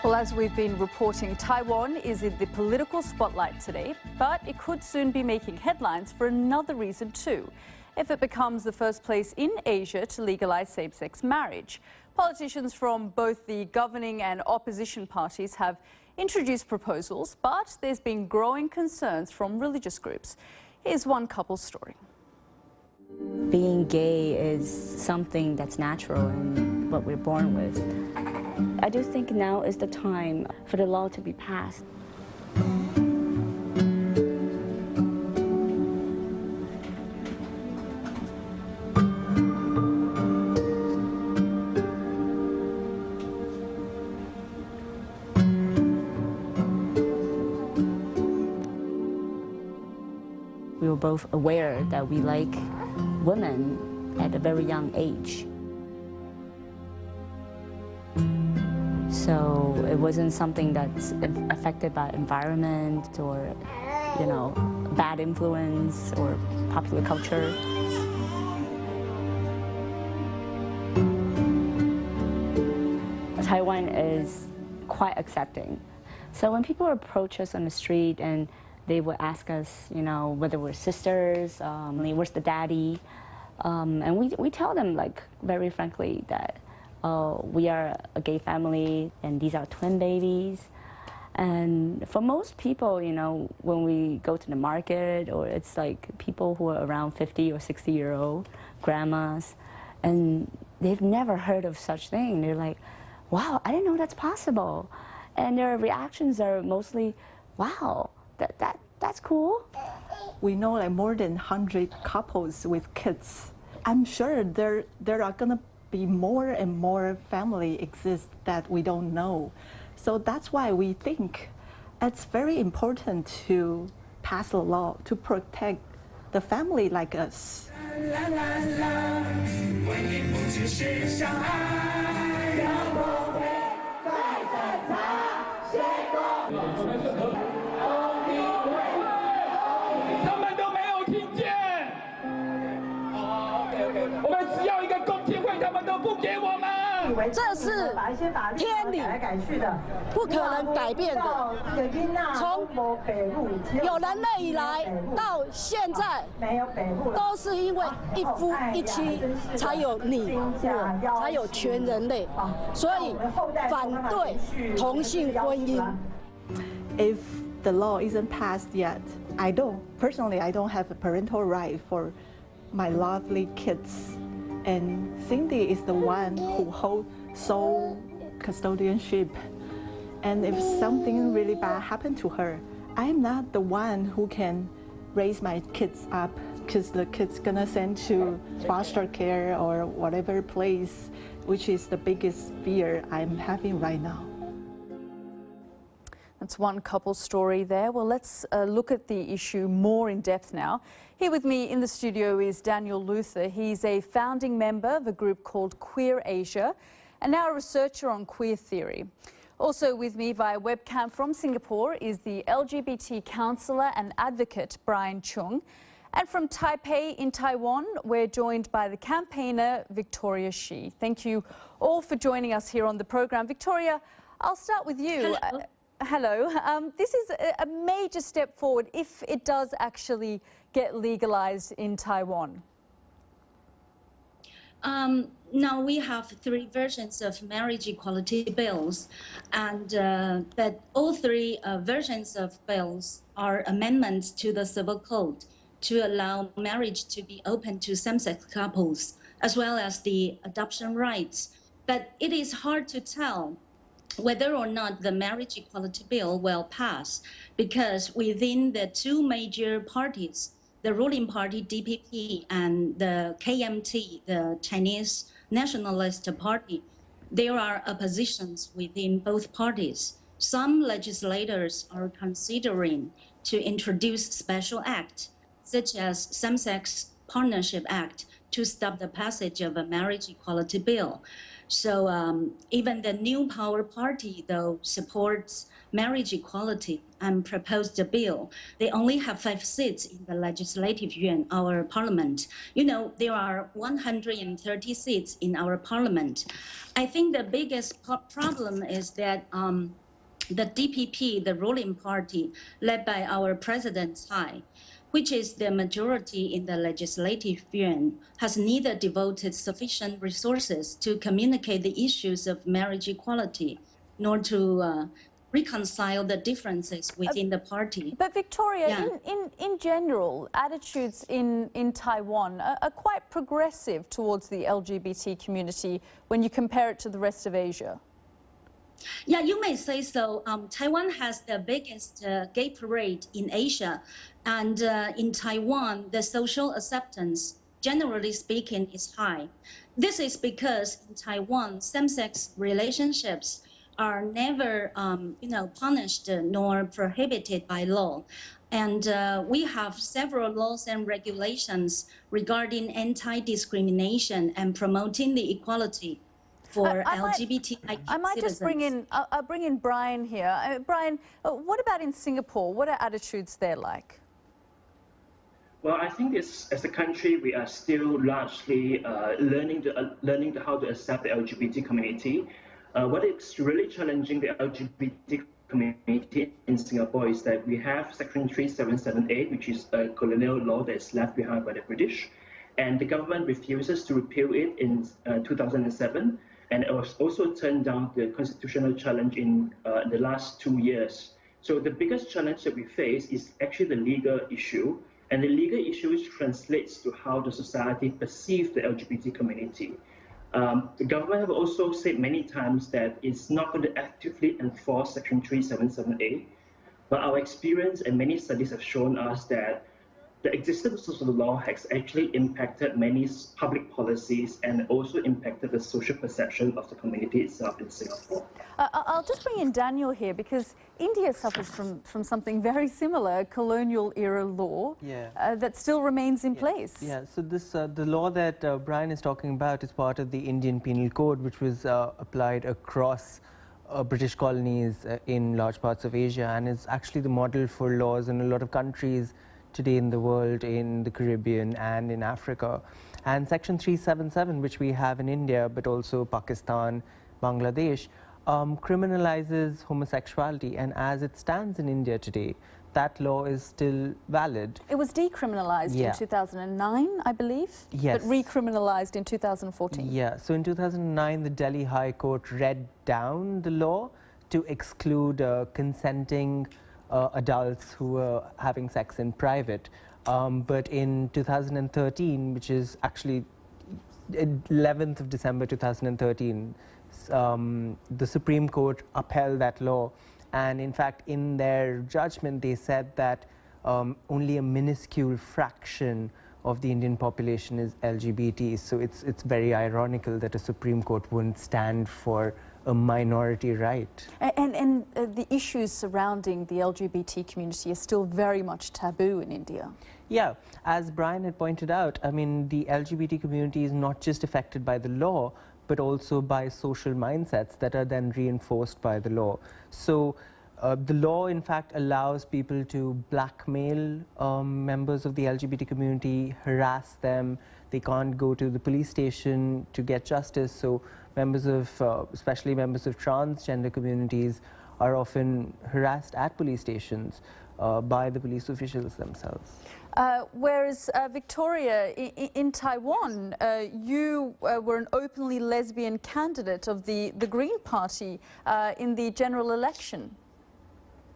Well, as we've been reporting, Taiwan is in the political spotlight today, but it could soon be making headlines for another reason too, if it becomes the first place in Asia to legalize same-sex marriage. Politicians from both the governing and opposition parties have introduced proposals, but there's been growing concerns from religious groups. Here's one couple's story. Being gay is something that's natural and what we're born with. I do think now is the time for the law to be passed. We were both aware that we like women at a very young age. So it wasn't something that's affected by environment or, bad influence or popular culture. Taiwan is quite accepting. So when people approach us on the street and they would ask us, whether we're sisters, where's the daddy, and we tell them, very frankly, that we are a gay family and these are twin babies. And for most people, when we go to the market, or it's like people who are around 50 or 60-year-old grandmas, and they've never heard of such thing. They're like, wow, I didn't know that's possible. And their reactions are mostly, wow, that's cool. We know more than 100 couples with kids. I'm sure there are gonna be more and more family exist that we don't know. So that's why we think it's very important to pass a law to protect the family like us. "这是天理，不可能改变的。从有人类以来到现在，都是因为一夫一妻才有你我，才有全人类。所以反对同性婚姻。If the law isn't passed yet, I don't have a parental right for my lovely kids. And Cindy is the one who holds sole custodianship. And if something really bad happened to her, I'm not the one who can raise my kids up, because the kids gonna send to foster care or whatever place, which is the biggest fear I'm having right now. That's one couple's story there. Well, let's look at the issue more in depth now. Here with me in the studio is Daniel Luther. He's a founding member of a group called Queer Asia and now a researcher on queer theory. Also with me via webcam from Singapore is the LGBT counsellor and advocate Bryan Choong. And from Taipei in Taiwan, we're joined by the campaigner Victoria Hsu. Thank you all for joining us here on the programme. Victoria, I'll start with you. Hello. This is a major step forward if it does actually get legalized in Taiwan. Now we have 3 versions of marriage equality bills, and but all 3 versions of bills are amendments to the civil code to allow marriage to be open to same-sex couples, as well as the adoption rights. But it is hard to tell whether or not the marriage equality bill will pass, because within the 2 major parties, the ruling party DPP and the KMT, the Chinese Nationalist Party, there are oppositions within both parties. Some legislators are considering to introduce special acts, such as Same-Sex Partnership Act, to stop the passage of a marriage equality bill. So even the new power party, though, supports marriage equality and proposed a bill. They only have 5 seats in the legislative yuan, our parliament. You know, there are 130 seats in our parliament. I think the biggest problem is that the DPP, the ruling party, led by our President Tsai, which is the majority in the legislative yuan, has neither devoted sufficient resources to communicate the issues of marriage equality, nor to reconcile the differences within the party. But Victoria, in general, attitudes in Taiwan are quite progressive towards the LGBT community when you compare it to the rest of Asia. Yeah, you may say so. Taiwan has the biggest gay parade in Asia. And in Taiwan, the social acceptance, generally speaking, is high. This is because in Taiwan, same-sex relationships are never punished nor prohibited by law. And we have several laws and regulations regarding anti-discrimination and promoting the equality for LGBTIQ I might just bring in Bryan here. Bryan, what about in Singapore? What are attitudes there like? Well, I think as a country, we are still largely learning how to accept the LGBT community. What is really challenging the LGBT community in Singapore is that we have Section 3778, which is a colonial law that is left behind by the British, and the government refuses to repeal it in 2007. And it was also turned down the constitutional challenge in the last 2 years. So the biggest challenge that we face is actually the legal issue. And the legal issue translates to how the society perceives the LGBT community. The government have also said many times that it's not going to actively enforce Section 3778. But our experience and many studies have shown us that the existence of the law has actually impacted many public policies and also impacted the social perception of the community itself in Singapore. I'll just bring in Daniel here because India suffers from something very similar, colonial era law that still remains in place. Yeah, so this the law that Bryan is talking about is part of the Indian Penal Code, which was applied across British colonies in large parts of Asia, and is actually the model for laws in a lot of countries today in the world, in the Caribbean and in Africa. And Section 377, which we have in India, but also Pakistan, Bangladesh, criminalizes homosexuality. And as it stands in India today, that law is still valid. It was decriminalized in 2009, I believe, yes, but recriminalized in 2014. Yeah, so in 2009, the Delhi High Court read down the law to exclude consenting adults who were having sex in private. But in 2013, which is actually 11th of December 2013, the Supreme Court upheld that law. And in fact, in their judgment, they said that only a minuscule fraction of the Indian population is LGBT. So it's very ironical that a Supreme Court wouldn't stand for a minority right. And the issues surrounding the LGBT community are still very much taboo in India. Yeah, as Bryan had pointed out, I mean, the LGBT community is not just affected by the law, but also by social mindsets that are then reinforced by the law. So the law, in fact, allows people to blackmail members of the LGBT community, harass them. They can't go to the police station to get justice. So members of, especially members of transgender communities, are often harassed at police stations by the police officials themselves. Whereas Victoria, in Taiwan, you were an openly lesbian candidate of the Green Party in the general election.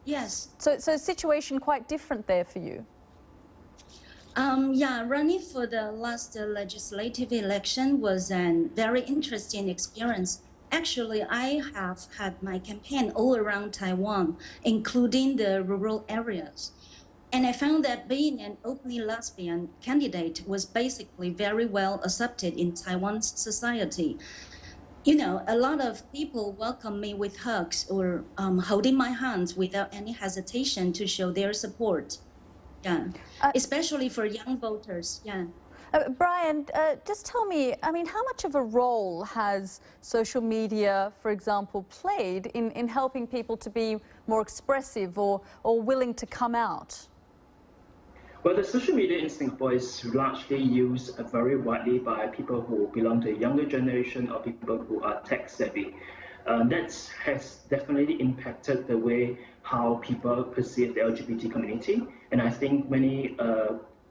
Yes. So situation quite different there for you. Yeah, running for the last legislative election was a very interesting experience. Actually, I have had my campaign all around Taiwan, including the rural areas. And I found that being an openly lesbian candidate was basically very well accepted in Taiwan's society. You know, a lot of people welcome me with hugs or holding my hands without any hesitation to show their support. Yeah, especially for young voters. Yeah. Bryan, just tell me, I mean, how much of a role has social media, for example, played in helping people to be more expressive or willing to come out? Well, the social media in Singapore is largely used very widely by people who belong to a younger generation or people who are tech savvy. That has definitely impacted the way how people perceive the LGBT community. And I think many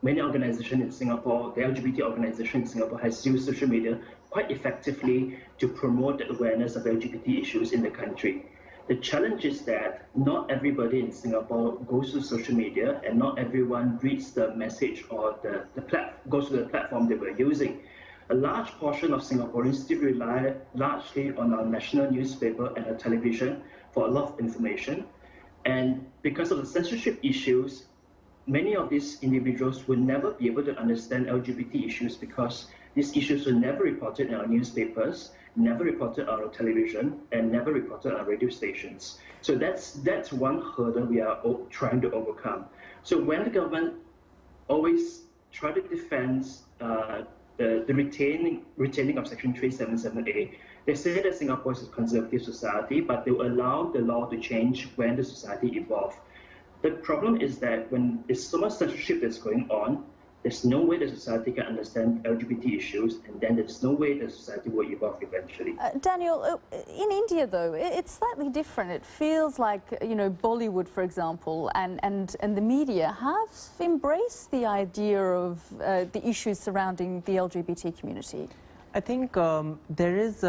organizations in Singapore, the LGBT organization in Singapore has used social media quite effectively to promote the awareness of LGBT issues in the country. The challenge is that not everybody in Singapore goes to social media and not everyone reads the message or goes to the platform that we're using. A large portion of Singaporeans still rely largely on our national newspaper and our television for a lot of information. And because of the censorship issues, many of these individuals will never be able to understand LGBT issues because these issues were never reported in our newspapers, never reported on our television, and never reported on our radio stations. So that's one hurdle we are trying to overcome. So when the government always try to defend the retaining of Section 377A, they say that Singapore is a conservative society, but they will allow the law to change when the society evolves. The problem is that when there's so much censorship that's going on, there's no way the society can understand LGBT issues, and then there's no way the society will evolve eventually. Daniel, in India, though, it's slightly different. It feels like, you know, Bollywood, for example, and the media have embraced the idea of the issues surrounding the LGBT community. I think there is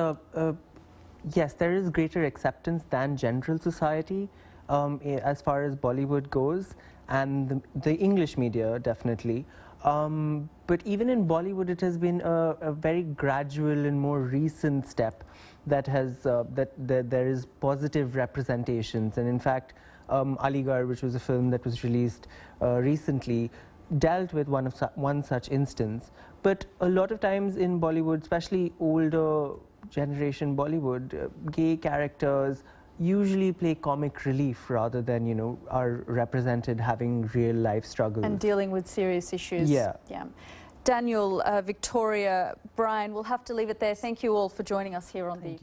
yes, there is greater acceptance than general society as far as Bollywood goes, and the English media definitely. But even in Bollywood, it has been a very gradual and more recent step that has that there is positive representations. And in fact, Aligarh, which was a film that was released recently, dealt with one such instance. But a lot of times in Bollywood, especially older generation Bollywood, gay characters usually play comic relief rather than, you know, are represented having real life struggles. And dealing with serious issues. Yeah. Yeah. Daniel, Victoria, Bryan, we'll have to leave it there. Thank you all for joining us here on the...